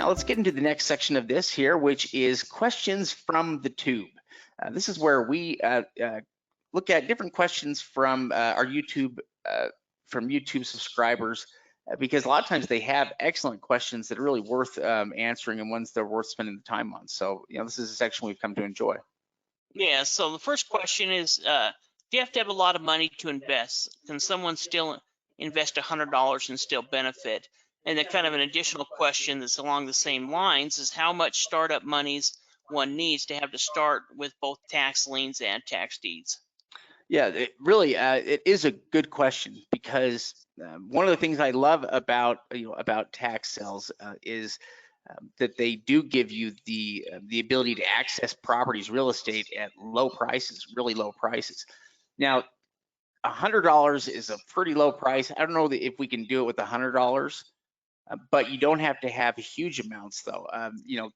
now let's get into the next section of this here, which is questions from the tube. This is where we look at different questions from our YouTube subscribers, because a lot of times they have excellent questions that are really worth answering and ones that are worth spending the time on. So, this is a section we've come to enjoy. Yeah, so the first question is, do you have to have a lot of money to invest? Can someone still invest $100 and still benefit? And then kind of an additional question that's along the same lines is how much startup monies one needs to have to start with both tax liens and tax deeds? Yeah, it is a good question, because one of the things I love about about tax sales is that they do give you the ability to access properties, real estate at low prices, really low prices. Now, $100 is a pretty low price. I don't know if we can do it with $100, but you don't have to have huge amounts, though.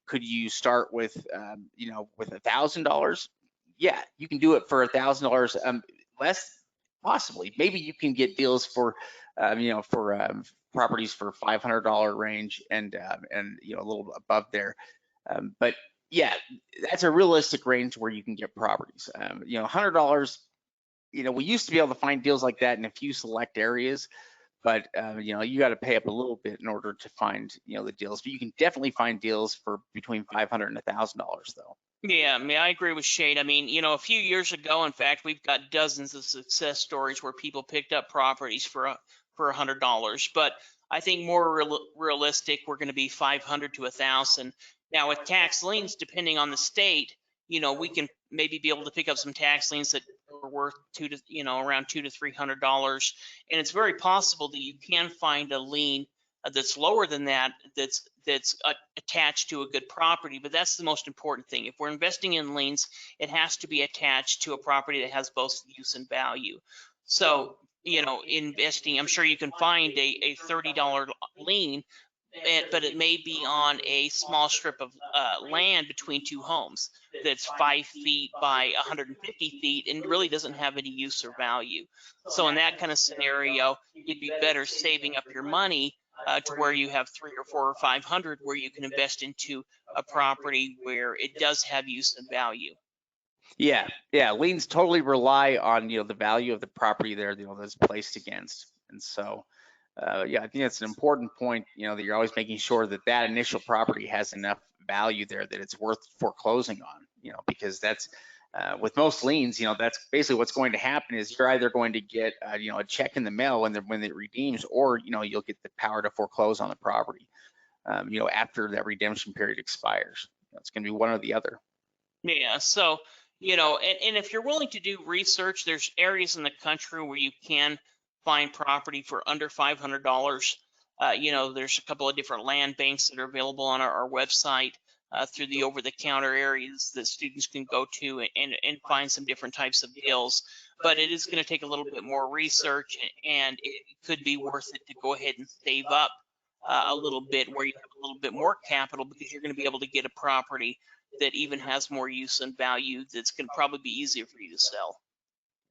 Could you start with with $1,000? Yeah, you can do it for $1,000. Less, possibly. Maybe you can get deals for properties for $500 range and a little above there. But yeah, that's a realistic range where you can get properties. $100. We used to be able to find deals like that in a few select areas, but you got to pay up a little bit in order to find the deals. But you can definitely find deals for between $500 and $1,000 though. Yeah, I agree with Shade. A few years ago, in fact, we've got dozens of success stories where people picked up properties for $100. But I think more realistic, we're going to be 500 to 1,000. Now, with tax liens, depending on the state, we can maybe be able to pick up some tax liens that are worth around $200 to $300, and it's very possible that you can find a lien that's lower than that, that's attached to a good property. But that's the most important thing. If we're investing in liens, it has to be attached to a property that has both use and value. So investing, I'm sure you can find a $30 lien, but it may be on a small strip of land between two homes that's 5 feet by 150 feet and really doesn't have any use or value. So in that kind of scenario, you'd be better saving up your money to where you have 300 or 400 or 500, where you can invest into a property where it does have use and value. Yeah, liens totally rely on the value of the property there, that's placed against. And so yeah, I think that's an important point, that you're always making sure that that initial property has enough value there that it's worth foreclosing on, because that's with most liens, that's basically what's going to happen is you're either going to get a check in the mail when it redeems, or you'll get the power to foreclose on the property after that redemption period expires. It's going to be one or the other. Yeah, so and if you're willing to do research, there's areas in the country where you can find property for under $500. There's a couple of different land banks that are available on our website through the over-the-counter areas that students can go to and find some different types of deals. But it is going to take a little bit more research, and it could be worth it to go ahead and save up a little bit, where you have a little bit more capital, because you're going to be able to get a property that even has more use and value that's going to probably be easier for you to sell.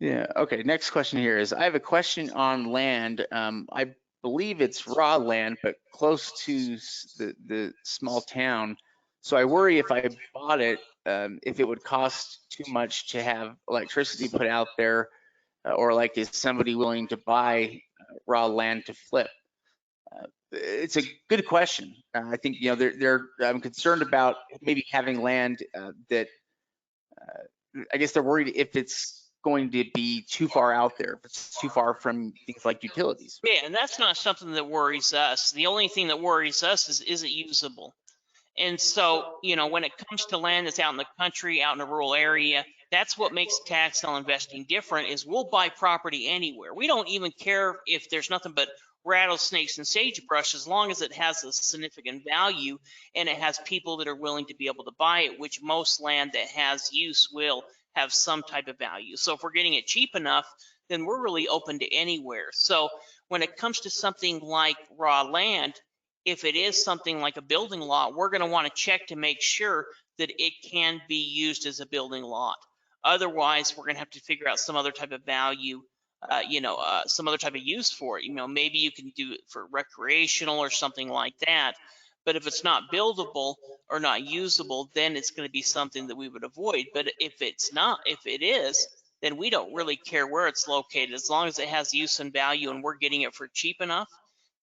Yeah, okay, next question here is, I have a question on land. I believe it's raw land, but close to the small town. So I worry if I bought it, if it would cost too much to have electricity put out there, or is somebody willing to buy raw land to flip? It's a good question. I think I'm concerned about maybe having land that I guess they're worried if it's going to be too far out there, if it's too far from things like utilities. Yeah, and that's not something that worries us. The only thing that worries us is it usable? And so, when it comes to land that's out in the country, out in a rural area, that's what makes tax sale investing different. Is we'll buy property anywhere. We don't even care if there's nothing but rattlesnakes and sagebrush, as long as it has a significant value and it has people that are willing to be able to buy it, which most land that has use will have some type of value. So if we're getting it cheap enough, then we're really open to anywhere. So when it comes to something like raw land, if it is something like a building lot, we're going to want to check to make sure that it can be used as a building lot. Otherwise, we're going to have to figure out some other type of value, some other type of use for it. Maybe you can do it for recreational or something like that. But if it's not buildable or not usable, then it's going to be something that we would avoid. But if it's not, if it is, then we don't really care where it's located. As long as it has use and value and we're getting it for cheap enough,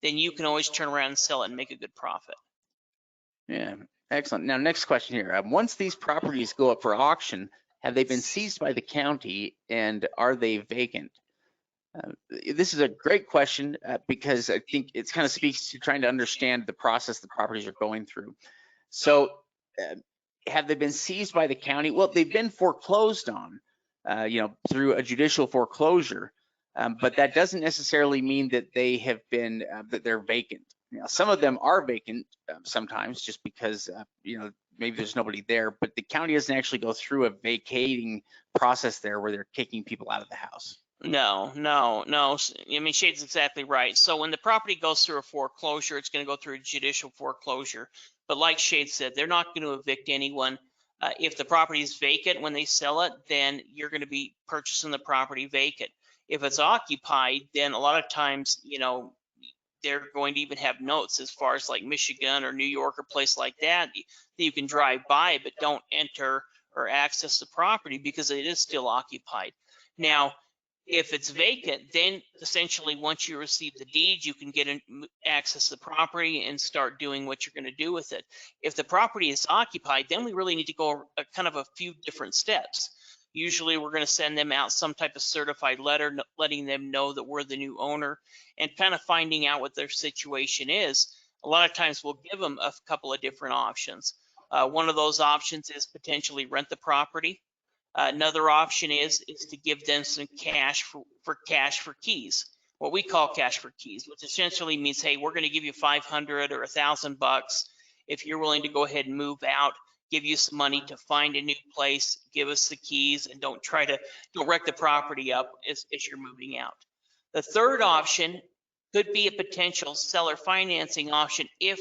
then you can always turn around and sell it and make a good profit. Yeah, excellent. Now, next question here. Once these properties go up for auction, have they been seized by the county and are they vacant? This is a great question because I think it kind of speaks to trying to understand the process the properties are going through. So have they been seized by the county? Well, they've been foreclosed on, through a judicial foreclosure, but that doesn't necessarily mean that they have been, that they're vacant. Some of them are vacant sometimes just because, maybe there's nobody there, but the county doesn't actually go through a vacating process there where they're kicking people out of the house. No. I mean, Shade's exactly right. So when the property goes through a foreclosure, it's going to go through a judicial foreclosure. But like Shade said, they're not going to evict anyone. If the property is vacant when they sell it, then you're going to be purchasing the property vacant. If it's occupied, then a lot of times, they're going to even have notes as far as like Michigan or New York or place like that you can drive by, but don't enter or access the property because it is still occupied. Now, if it's vacant, then essentially once you receive the deed, you can get access to the property and start doing what you're going to do with it. If the property is occupied, then we really need to go kind of a few different steps. Usually we're going to send them out some type of certified letter letting them know that we're the new owner and kind of finding out what their situation is. A lot of times we'll give them a couple of different options. One of those options is potentially rent the property. Another option is to give them some cash for keys, what we call cash for keys, which essentially means, hey, we're going to give you $500 or $1,000 if you're willing to go ahead and move out, give you some money to find a new place, give us the keys, and don't wreck the property up as you're moving out. The third option could be a potential seller financing option if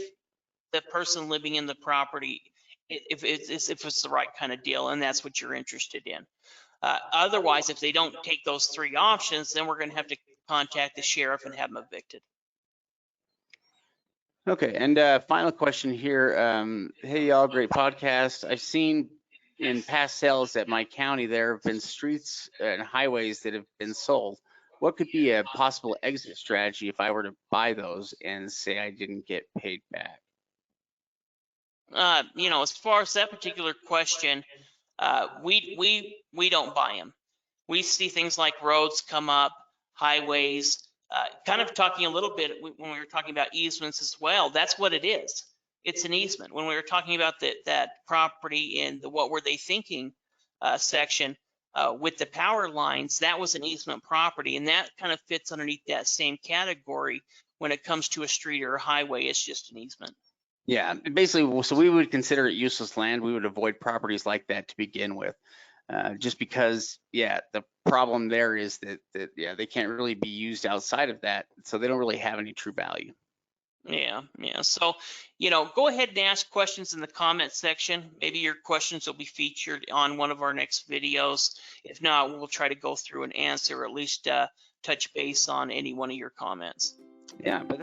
the person living in the property, if it's the right kind of deal, and that's what you're interested in. Otherwise, if they don't take those three options, then we're going to have to contact the sheriff and have them evicted. Okay, and final question here. Hey, y'all, great podcast. I've seen in past sales at my county there have been streets and highways that have been sold. What could be a possible exit strategy if I were to buy those and say I didn't get paid back? As far as that particular question, we don't buy them. We see things like roads come up, highways, kind of talking a little bit when we were talking about easements as well. That's what it is. It's an easement. When we were talking about that property in the what were they thinking section with the power lines, that was an easement property, and that kind of fits underneath that same category. When it comes to a street or a highway, it's just an easement. Yeah, basically, so we would consider it useless land. We would avoid properties like that to begin with, just because, yeah, the problem there is that they can't really be used outside of that, so they don't really have any true value. Yeah. So, go ahead and ask questions in the comment section. Maybe your questions will be featured on one of our next videos. If not, we'll try to go through and answer, or at least touch base on any one of your comments. Yeah, but